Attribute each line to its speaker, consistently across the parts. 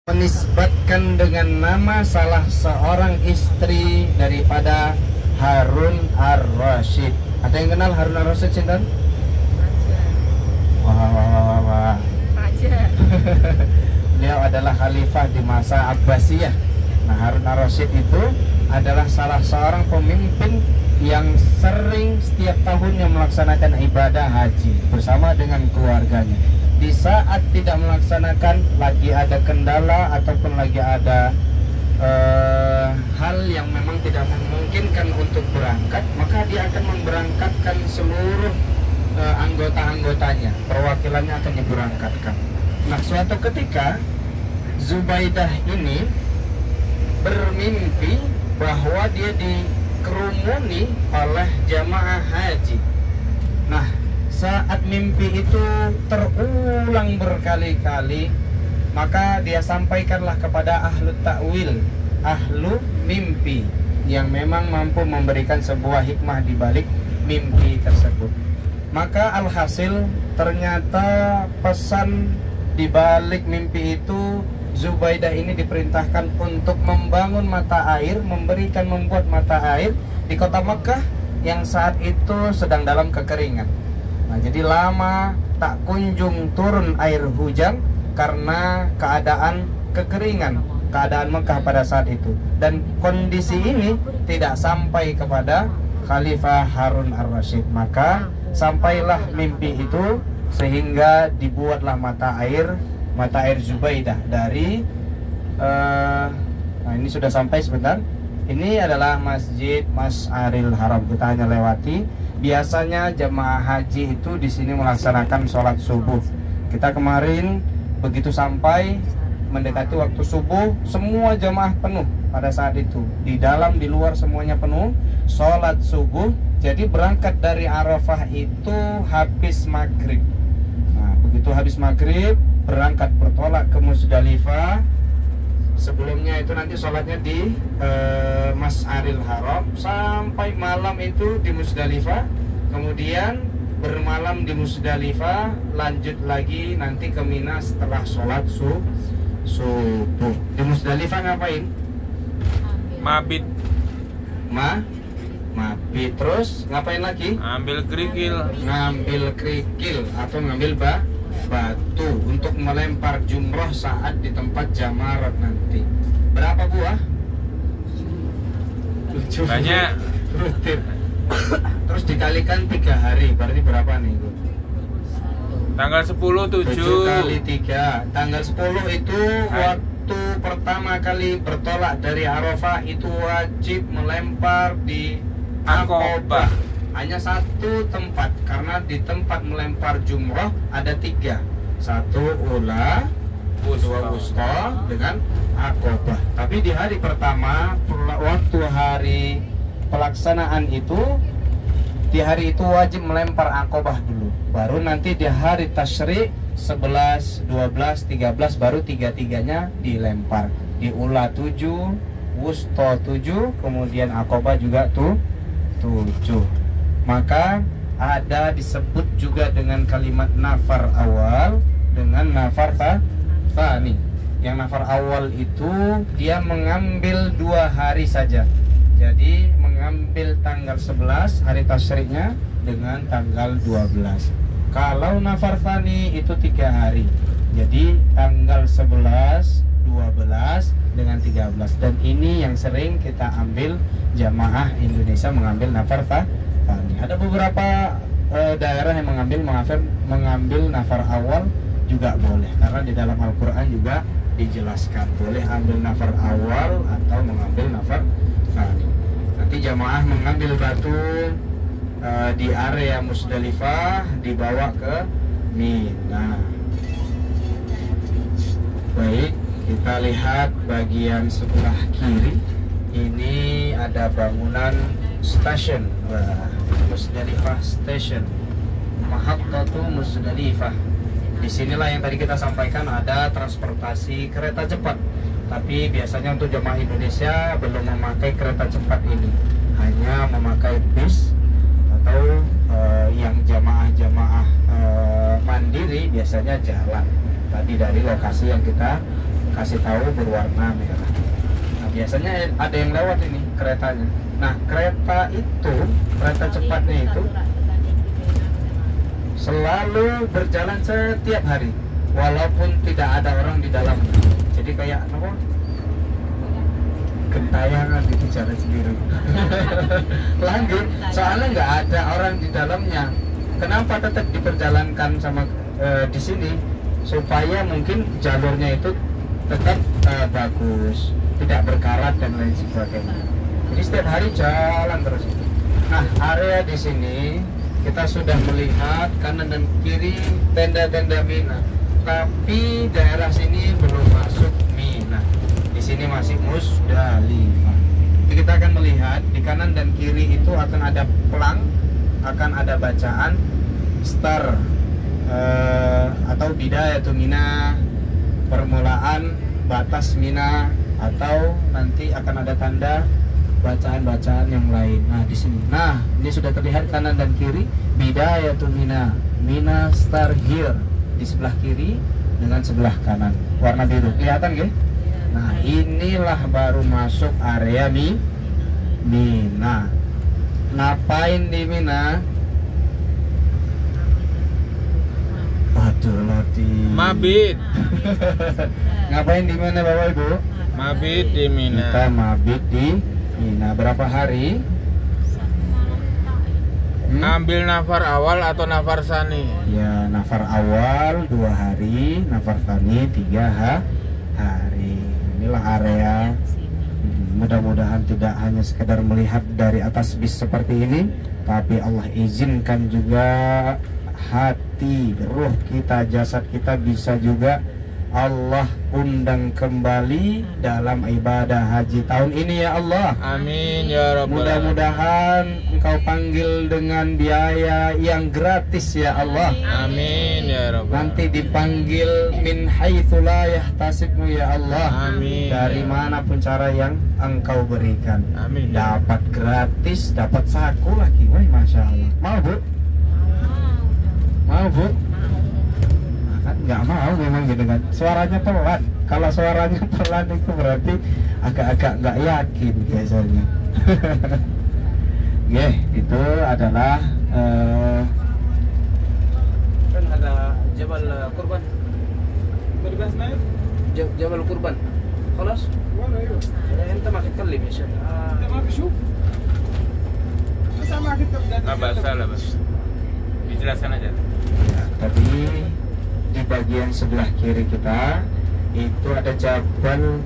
Speaker 1: menisbatkan dengan nama salah seorang istri daripada Harun ar-Rasyid. Ada yang kenal Harun ar-Rasyid, Sinten? Wah.
Speaker 2: Raja.
Speaker 1: Beliau adalah khalifah di masa Abbasiyah. Nah, Harun ar-Rasyid itu adalah salah seorang pemimpin yang sering setiap tahunnya melaksanakan ibadah haji bersama dengan keluarganya. Di saat tidak melaksanakan, lagi ada kendala ataupun lagi ada hal yang memang tidak memungkinkan untuk berangkat, maka dia akan memberangkatkan seluruh anggota-anggotanya, perwakilannya akan diberangkatkan. Nah, suatu ketika Zubaidah ini bermimpi bahwa dia dikerumuni oleh jamaah haji. Nah, saat mimpi itu terulang berkali-kali, maka dia sampaikanlah kepada ahlu ta'wil, ahlu mimpi, yang memang mampu memberikan sebuah hikmah di balik mimpi tersebut. Maka alhasil ternyata pesan di balik mimpi itu, Zubaidah ini diperintahkan untuk membangun mata air, membuat mata air di kota Mekah yang saat itu sedang dalam kekeringan. Nah, jadi lama tak kunjung turun air hujan karena keadaan kekeringan, keadaan Mekah pada saat itu. Dan kondisi ini tidak sampai kepada Khalifah Harun ar-Rasyid. Maka sampailah mimpi itu sehingga dibuatlah mata air Zubaidah dari nah ini sudah sampai sebentar. Ini adalah Masjid Masy'aril Haram, kita hanya lewati. Biasanya jemaah haji itu di sini melaksanakan sholat subuh. Kita kemarin begitu sampai mendekati waktu subuh, semua jemaah penuh pada saat itu. Di dalam, di luar semuanya penuh sholat subuh. Jadi berangkat dari Arafah itu habis maghrib. Nah, begitu habis maghrib berangkat bertolak ke Musdalifah. Sebelumnya itu nanti sholatnya di Masy'aril Haram sampai malam itu di Musdalifah, kemudian bermalam di Musdalifah, lanjut lagi nanti ke Mina setelah sholat subuh. Di Musdalifah ngapain?
Speaker 3: Mabit.
Speaker 1: Mabit. Terus ngapain lagi?
Speaker 3: Ngambil kerikil atau ngambil
Speaker 1: batu untuk melempar jumroh saat di tempat jamarat nanti. Berapa buah? 7
Speaker 3: banyak.
Speaker 1: Rutin. Terus dikalikan 3 hari, berarti berapa nih?
Speaker 3: Tanggal 10
Speaker 1: 7 kali 3. Tanggal 10 itu waktu pertama kali bertolak dari Arafah, itu wajib melempar di Aqabah. Hanya satu tempat, karena di tempat melempar jumroh ada 3. 1 ula, 2 wusta dengan Aqabah. Tapi di hari pertama, waktu hari pelaksanaan itu, di hari itu wajib melempar Aqabah dulu. Baru nanti di hari tasyrik 11, 12, 13 baru 3-3-nya dilempar. Di ula 7, wusta 7, kemudian Aqabah juga 7. Maka ada disebut juga dengan kalimat nafar awal dengan nafar tsani. Yang nafar awal itu dia mengambil 2 hari saja. Jadi mengambil tanggal 11 hari tasyriknya dengan tanggal 12. Kalau nafar tsani itu 3 hari. Jadi tanggal 11, 12 dengan 13. Dan ini yang sering kita ambil, jamaah Indonesia mengambil nafar tsani. Ada beberapa daerah yang mengambil nafar awal juga boleh, karena di dalam Al-Quran juga dijelaskan boleh ambil nafar awal atau mengambil nafar tsani. Nanti jamaah mengambil batu di area Musdalifah, dibawa ke Mina. Baik, kita lihat bagian sebelah kiri. Ini ada bangunan stasiun Musdalifah Station, Mahattatu Musdalifah. Disinilah yang tadi kita sampaikan ada transportasi kereta cepat. Tapi biasanya untuk jemaah Indonesia belum memakai kereta cepat ini, hanya memakai bis atau yang jamaah mandiri biasanya jalan tadi dari lokasi yang kita kasih tahu berwarna merah. Nah, biasanya ada yang lewat ini keretanya. Nah, kereta cepatnya itu selalu berjalan setiap hari walaupun tidak ada orang di dalam. Jadi kayak apa? Gentayangan gitu jalan sendiri. Lanjut, soalnya nggak ada orang di dalamnya. Kenapa tetap diperjalankan sama di sini? Supaya mungkin jalurnya itu tetap bagus, tidak berkarat dan lain sebagainya. Jadi setiap hari jalan terus. Nah, area di sini kita sudah melihat kanan dan kiri tenda-tenda Mina, tapi daerah sini belum masuk Mina. Di sini masih Musdalifah. Jadi kita akan melihat di kanan dan kiri itu akan ada pelang, akan ada bacaan start atau bidayatul Mina, permulaan batas Mina, atau nanti akan ada tanda bacaan-bacaan yang lain. Nah, di sini. Nah, ini sudah terlihat kanan dan kiri bidayatul Mina. Mina start here di sebelah kiri dengan sebelah kanan. Warna biru. Kelihatan nggih? Nah, inilah baru masuk area Mina. Ngapain di Mina? Waduh, Loti.
Speaker 3: Mabit.
Speaker 1: Ngapain di mana Bapak Ibu?
Speaker 3: Mabit di Mina.
Speaker 1: Kita mabit di Mina. Berapa hari?
Speaker 3: Ambil nafar awal atau nafar sani?
Speaker 1: Ya, nafar awal 2 hari, nafar tani 3 hari. Inilah area. Mudah-mudahan tidak hanya sekedar melihat dari atas bis seperti ini, tapi Allah izinkan juga hati, ruh kita, jasad kita bisa juga Allah undang kembali dalam ibadah haji tahun ini ya Allah.
Speaker 3: Amin ya rabbal alamin.
Speaker 1: Mudah-mudahan Engkau panggil dengan biaya yang gratis ya Allah.
Speaker 3: Amin ya rabbal alamin.
Speaker 1: Nanti dipanggil min haitsu la yahtasibmu ya Allah.
Speaker 3: Amin.
Speaker 1: Dari manapun cara yang Engkau berikan.
Speaker 3: Amin.
Speaker 1: Dapat gratis, dapat saku lagi. Wah, Masya Allah. Mau Bu? Mau Bu? Kan nggak mau memang gitu kan, suaranya pelan. Kalau suaranya pelan itu berarti agak-agak nggak yakin biasanya. Itu adalah kan ada Jabal Kurban. Jabal Kurban. خلاص انت ما تتكلم يا شيخ انت ما بشوف
Speaker 3: Nggak basah. Dijelaskan aja.
Speaker 1: Tadi di bagian sebelah kiri kita itu ada Jabal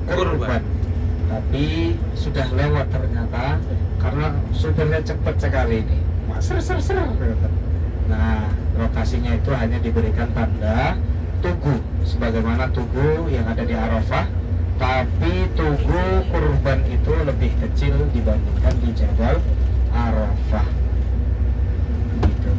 Speaker 1: Kurban, tapi sudah lewat ternyata karena supirnya cepat sekali ini. Ser. Nah, lokasinya itu hanya diberikan tanda tugu sebagaimana tugu yang ada di Arafah, tapi tugu kurban itu lebih kecil dibandingkan di Jabal Arafah. Gitu.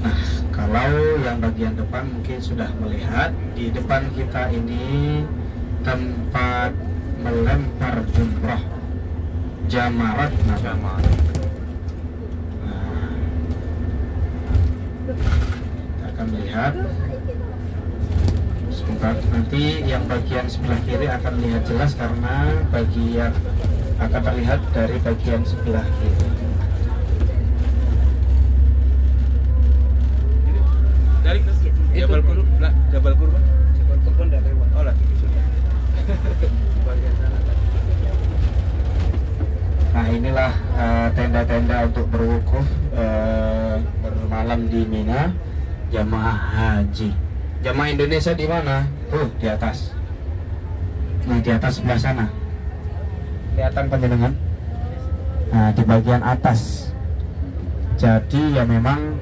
Speaker 1: Nah, kalau yang bagian depan mungkin sudah melihat di depan kita ini tempat melempar jumrah jamarat namanya. Nah, kita akan melihat sebentar, nanti yang bagian sebelah kiri akan lihat jelas karena bagian akan terlihat dari bagian sebelah kiri.
Speaker 3: Dari Jabal Kurban. Jabal Kurban
Speaker 1: udah lewat.
Speaker 3: Oh lah, sudah.
Speaker 1: Bagian sana. Nah, inilah tenda-tenda untuk berwukuf bermalam di Mina jamaah haji. Jamaah Indonesia di mana? Di atas. Nah, di atas sebelah sana. Kelihatan panjenengan? Nah, di bagian atas. Jadi ya memang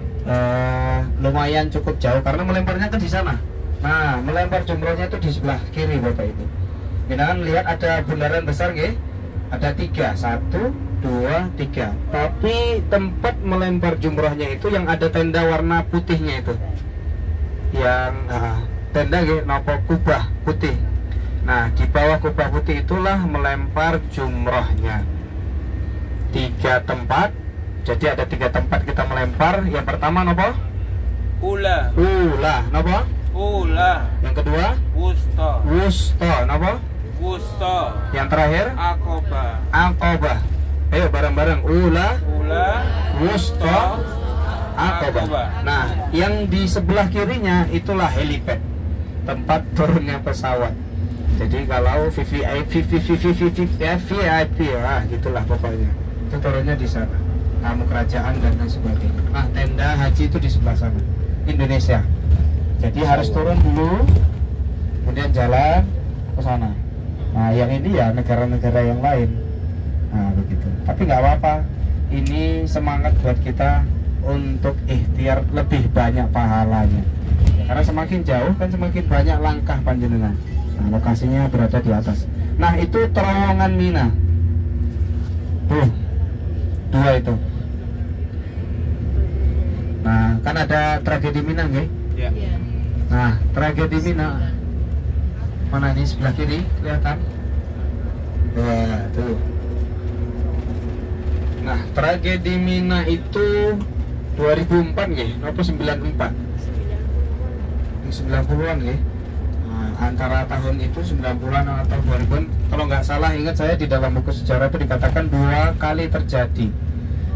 Speaker 1: lumayan cukup jauh karena melemparnya kan di sana. Nah, melempar jumrohnya itu di sebelah kiri Bapak Ibu. Kita kan lihat ada bundaran besar nggih? Ada 3, 1, 2, 3. Tapi tempat melempar jumrohnya itu yang ada tenda warna putihnya itu. Yang tenda nggih napa kubah putih. Nah, di bawah kubah putih itulah melempar jumrohnya. 3 tempat Jadi ada 3 tempat kita melempar. Yang pertama nopo?
Speaker 3: Ula.
Speaker 1: Ula, nopo?
Speaker 3: Ula.
Speaker 1: Yang kedua?
Speaker 3: Wusta.
Speaker 1: Wusta, nopo?
Speaker 3: Wusta.
Speaker 1: Yang terakhir?
Speaker 3: Akoba.
Speaker 1: Aqobah. Ayo bareng-bareng. Ula,
Speaker 3: Ula.
Speaker 1: Wusta, Aqobah.
Speaker 3: Aqobah.
Speaker 1: Nah, yang di sebelah kirinya itulah helipad, tempat turunnya pesawat. Jadi kalau VIP lah, gitulah pokoknya. Itu turunnya di sana. Tamu kerajaan dan lain sebagainya. Nah, tenda haji itu di sebelah sana, Indonesia. Jadi harus turun dulu, kemudian jalan ke sana. Nah, yang ini ya negara-negara yang lain. Nah, begitu. Tapi nggak apa-apa. Ini semangat buat kita untuk ikhtiar lebih banyak pahalanya. Karena semakin jauh kan semakin banyak langkah panjenengan. Nah, lokasinya berada di atas. Nah, itu terowongan Mina. Tuh, 2 itu. Nah, kan ada tragedi Mina, nggih?
Speaker 3: Ya.
Speaker 1: Nah, tragedi Mina mana nih, sebelah kiri kelihatan? Wah, tuh. Nah, tragedi Mina itu 2004 nggih, apa 94? 90-an nggih. Nah, antara tahun itu 90-an atau 2000-an, kalau nggak salah ingat saya di dalam buku sejarah itu dikatakan 2 kali terjadi.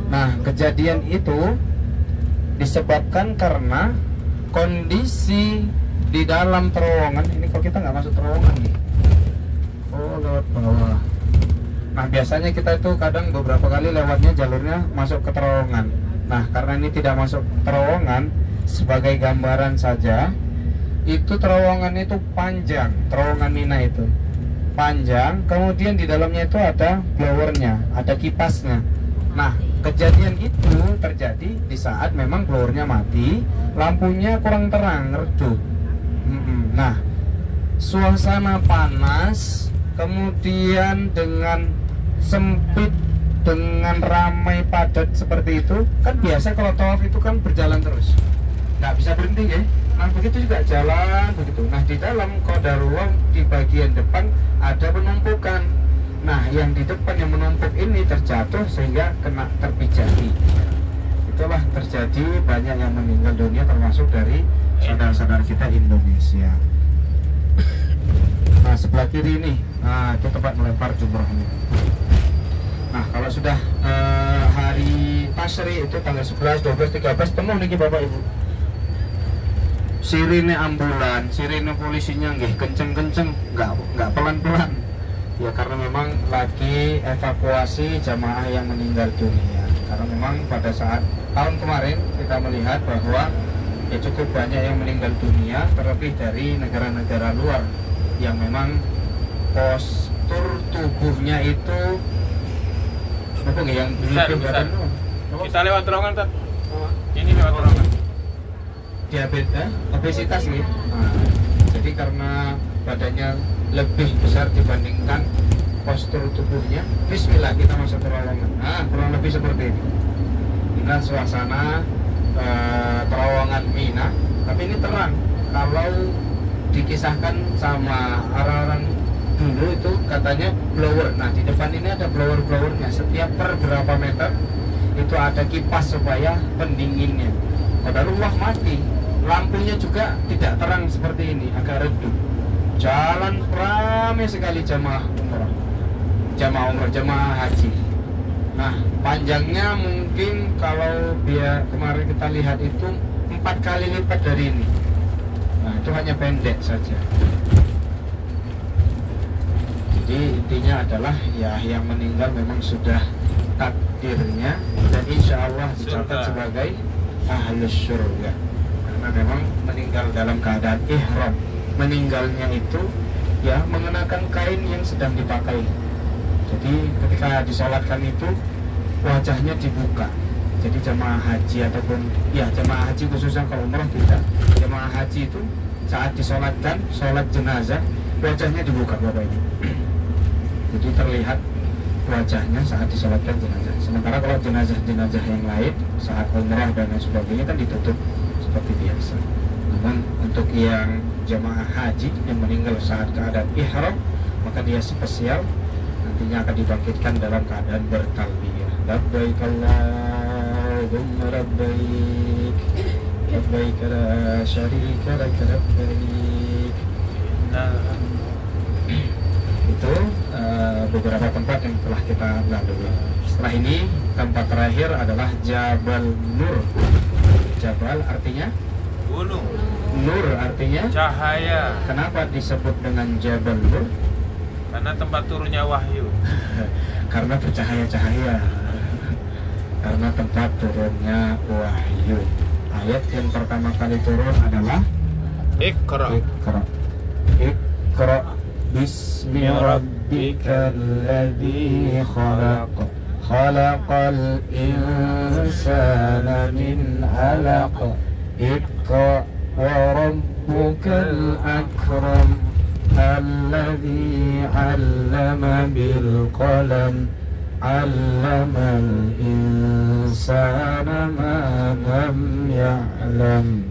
Speaker 1: Nah, kejadian itu disebabkan karena kondisi di dalam terowongan. Ini kalau kita nggak masuk terowongan nih, oh lewat bawah. Nah, biasanya kita itu kadang beberapa kali lewatnya jalurnya masuk ke terowongan. Nah, karena ini tidak masuk terowongan, sebagai gambaran saja, itu terowongan itu panjang, terowongan Mina itu panjang, kemudian di dalamnya itu ada blowernya, ada kipasnya. Nah, kejadian itu terjadi di saat memang blowernya mati, lampunya kurang terang, redup. Nah, suasana panas, kemudian dengan sempit, dengan ramai padat seperti itu, kan biasa kalau tawaf itu kan berjalan terus, nggak bisa berhenti ya. Nah, begitu juga jalan begitu. Nah, di dalam qadarullah di bagian depan ada penumpukan. Nah, yang di depan yang menumpuk ini terjatuh sehingga kena terpijaki. Itulah terjadi banyak yang meninggal dunia, termasuk dari saudara-saudara kita Indonesia. Nah, sebelah kiri ini, nah itu tempat melempar jumroh ini. Nah, kalau sudah hari Tasyrik itu tanggal 11, 12, 13 penuh nih Bapak Ibu. Sirine ambulan, sirine polisinya nggih kenceng-kenceng, nggak pelan-pelan. Ya karena memang lagi evakuasi jamaah yang meninggal dunia. Karena memang pada saat tahun kemarin kita melihat bahwa ya cukup banyak yang meninggal dunia, terlebih dari negara-negara luar yang memang postur tubuhnya itu apa nggak yang
Speaker 3: besar. Kita lewat terowongan kan? Ini lewat terowongan.
Speaker 1: Diabetes, obesitas nih. Nah, jadi karena badannya lebih besar dibandingkan postur tubuhnya, bismillah kita masuk terowongan. Nah, kurang lebih seperti ini. Inilah suasana terowongan Mina, tapi ini terang. Kalau dikisahkan sama orang-orang dulu itu katanya blower. Nah, di depan ini ada blower-blowernya. Setiap per berapa meter itu ada kipas supaya pendinginnya. Qadarullah mati. Lampunya juga tidak terang seperti ini, agak redup. Jalan ramai sekali jamaah umrah, jamaah haji. Nah, panjangnya mungkin kalau biar kemarin kita lihat itu 4 kali lipat dari ini. Nah, itu hanya pendek saja. Jadi intinya adalah ya yang meninggal memang sudah takdirnya dan insya Allah dicatat sebagai ahlus surga. Karena memang meninggal dalam keadaan ihram. Meninggalnya itu ya mengenakan kain yang sedang dipakai. Jadi ketika disolatkan itu wajahnya dibuka. Jadi jemaah haji ataupun ya jemaah haji khususnya kalau umrah tidak. Jemaah haji itu saat disolatkan, sholat jenazah, wajahnya dibuka Bapak ini. Jadi terlihat wajahnya saat disolatkan jenazah. Sementara kalau jenazah-jenazah yang lain saat umrah dan lain sebagainya kan ditutup seperti biasa. Namun untuk yang jemaah haji yang meninggal saat keadaan ihram, maka dia spesial, nantinya akan dibangkitkan dalam keadaan bertalbiyah. Labbaik Allah اللهم لبيك لبيك لا شريك لك لبيك. Itu beberapa tempat yang telah kita lalui. Setelah ini tempat terakhir adalah Jabal Nur. Jabal artinya
Speaker 3: gunung.
Speaker 1: Nur artinya
Speaker 3: Cahaya.
Speaker 1: Kenapa disebut dengan Jabal Nur?
Speaker 3: Karena tempat turunnya wahyu.
Speaker 1: Karena bercahaya-cahaya. Karena tempat turunnya wahyu. Ayat yang pertama kali turun adalah
Speaker 3: Iqra.
Speaker 1: Iqra. Iqra bismi rabbikal ladzi khalaq. Khalaqal insana min 'alaq. Iqra wa rabbukal akram. Alladzi 'allama bil qalam. 'Allamal insana ma lam ya'lam.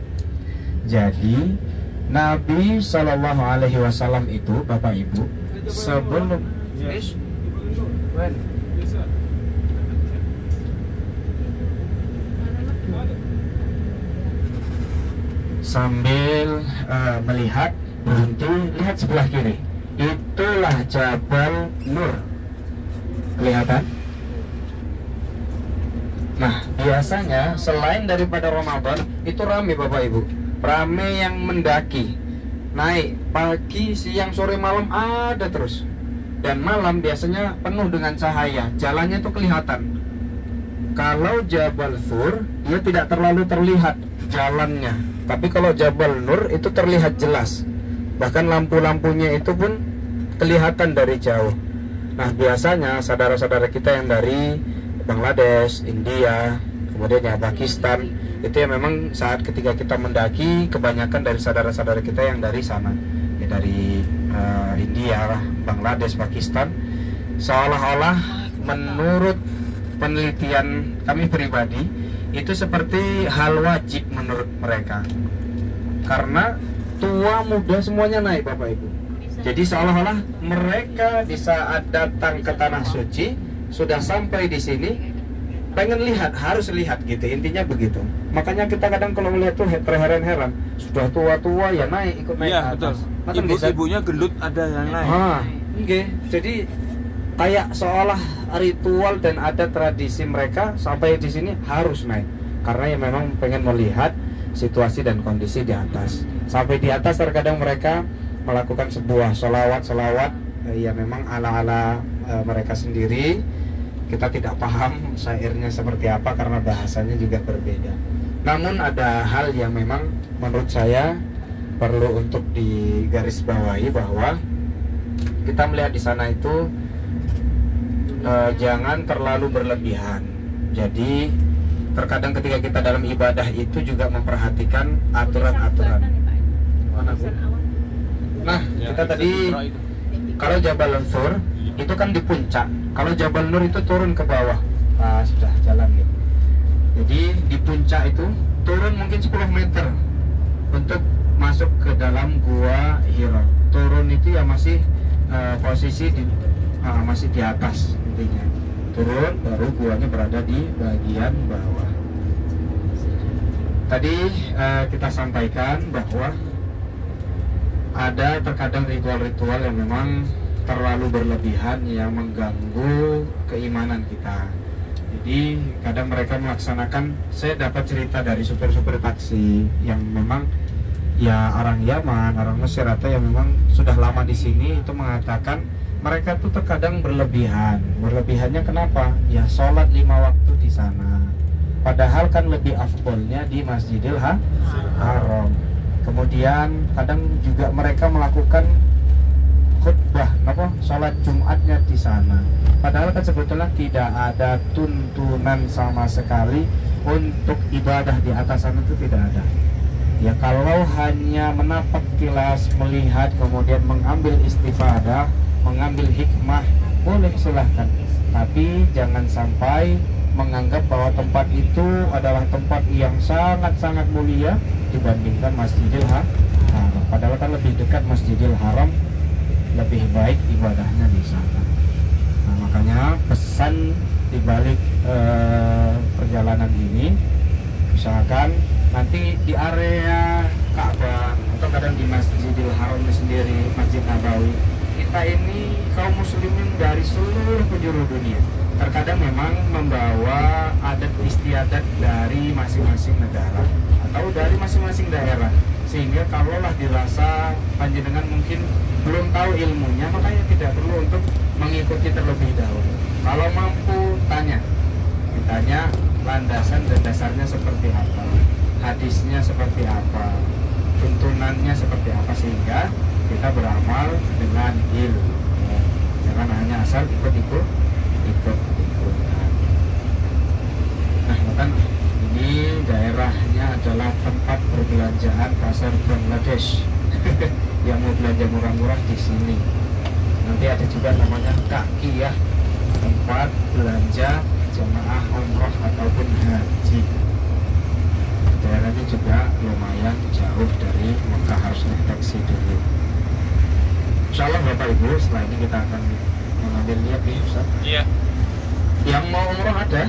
Speaker 1: Jadi Nabi Shallallahu Alaihi Wasallam itu, Bapak Ibu, sebelum sambil melihat, berhenti, lihat sebelah kiri. Itulah Jabal Nur. Kelihatan? Nah, biasanya selain daripada Ramadan itu ramai, Bapak Ibu. Ramai yang mendaki, naik pagi, siang, sore, malam ada terus. Dan malam biasanya penuh dengan cahaya, jalannya itu kelihatan. Kalau Jabal Thur dia tidak terlalu terlihat jalannya, tapi kalau Jabal Nur itu terlihat jelas. Bahkan lampu-lampunya itu pun kelihatan dari jauh. Nah, biasanya saudara-saudara kita yang dari Bangladesh, India, kemudian ya Pakistan, itu ya memang saat ketika kita mendaki, kebanyakan dari saudara-saudara kita yang dari sana, ya dari India, Bangladesh, Pakistan, seolah-olah menurut penelitian kami pribadi itu seperti hal wajib menurut mereka, karena tua muda semuanya naik, Bapak Ibu. Jadi seolah-olah mereka di saat datang ke tanah suci sudah sampai di sini, pengen lihat, harus lihat gitu, intinya begitu. Makanya kita kadang kalau melihat tuh terheran-heran, sudah tua-tua ya naik, ikut naik
Speaker 3: Iya,
Speaker 1: ke atas.
Speaker 3: betul. Ibunya gendut ada yang naik.
Speaker 1: Okay. Jadi kayak seolah ritual dan ada tradisi mereka sampai di sini harus naik, karena ya memang pengen melihat situasi dan kondisi di atas. Sampai di atas terkadang mereka melakukan sebuah solawat ya memang ala-ala mereka sendiri. Kita tidak paham syairnya seperti apa karena bahasanya juga berbeda. Namun ada hal yang memang menurut saya perlu untuk digarisbawahi, bahwa kita melihat di sana itu jangan terlalu berlebihan. Jadi terkadang ketika kita dalam ibadah itu juga memperhatikan aturan-aturan. Nah, kita tadi kalau Jabal Thur itu kan di puncak. Kalau Jabal Nur itu turun ke bawah. Nah, sudah jalan nih. Jadi di puncak itu turun mungkin 10 meter untuk masuk ke dalam gua Hira. Turun itu ya masih posisi masih di atas intinya. Turun baru guanya berada di bagian bawah. Tadi kita sampaikan bahwa ada terkadang ritual-ritual yang memang terlalu berlebihan yang mengganggu keimanan kita. Jadi kadang mereka melaksanakan, saya dapat cerita dari supir-supir taksi yang memang ya orang Yaman, orang Mesir atau yang memang sudah lama di sini, itu mengatakan mereka tuh terkadang berlebihan. Berlebihannya kenapa? Ya sholat 5 waktu di sana. Padahal kan lebih afdolnya di Masjidil Haram. Kemudian kadang juga mereka melakukan khutbah, sholat Jumatnya di sana. Padahal kan sebetulnya tidak ada tuntunan sama sekali untuk ibadah di atas sana, itu tidak ada. Ya kalau hanya menapak kilas, melihat, kemudian mengambil istifadah, mengambil hikmah, boleh silahkan. Tapi jangan sampai menganggap bahwa tempat itu adalah tempat yang sangat-sangat mulia dibandingkan Masjidil Haram. Padahal kan lebih dekat Masjidil Haram, lebih baik ibadahnya di sana. Nah, makanya pesan dibalik perjalanan ini, misalkan nanti di area Ka'bah atau kadang di Masjidil Haram sendiri, Masjid Nabawi, kita ini kaum muslimin dari seluruh penjuru dunia terkadang memang membawa adat istiadat dari masing-masing negara atau dari masing-masing daerah, sehingga kalaulah dirasa panjenengan mungkin belum tahu ilmunya, makanya tidak perlu untuk mengikuti terlebih dahulu. Kalau mampu ditanya landasan dan dasarnya seperti apa, hadisnya seperti apa, tuntunannya seperti apa, sehingga kita beramal dengan ilmu. Jangan hanya asal ikut-ikutan. Nah, kan ini daerahnya adalah tempat perbelanjaan pasar Bangladesh. Yang mau belanja murah-murah di sini. Nanti ada juga namanya Kaki ya, tempat belanja jemaah umroh ataupun haji. Daerahnya juga lumayan jauh dari Mekah, harus naik taksi dulu. Insya Allah Bapak Ibu, setelah ini kita akan mengambil lihat nih Ustaz.
Speaker 3: Iya.
Speaker 1: Yang mau umroh ada?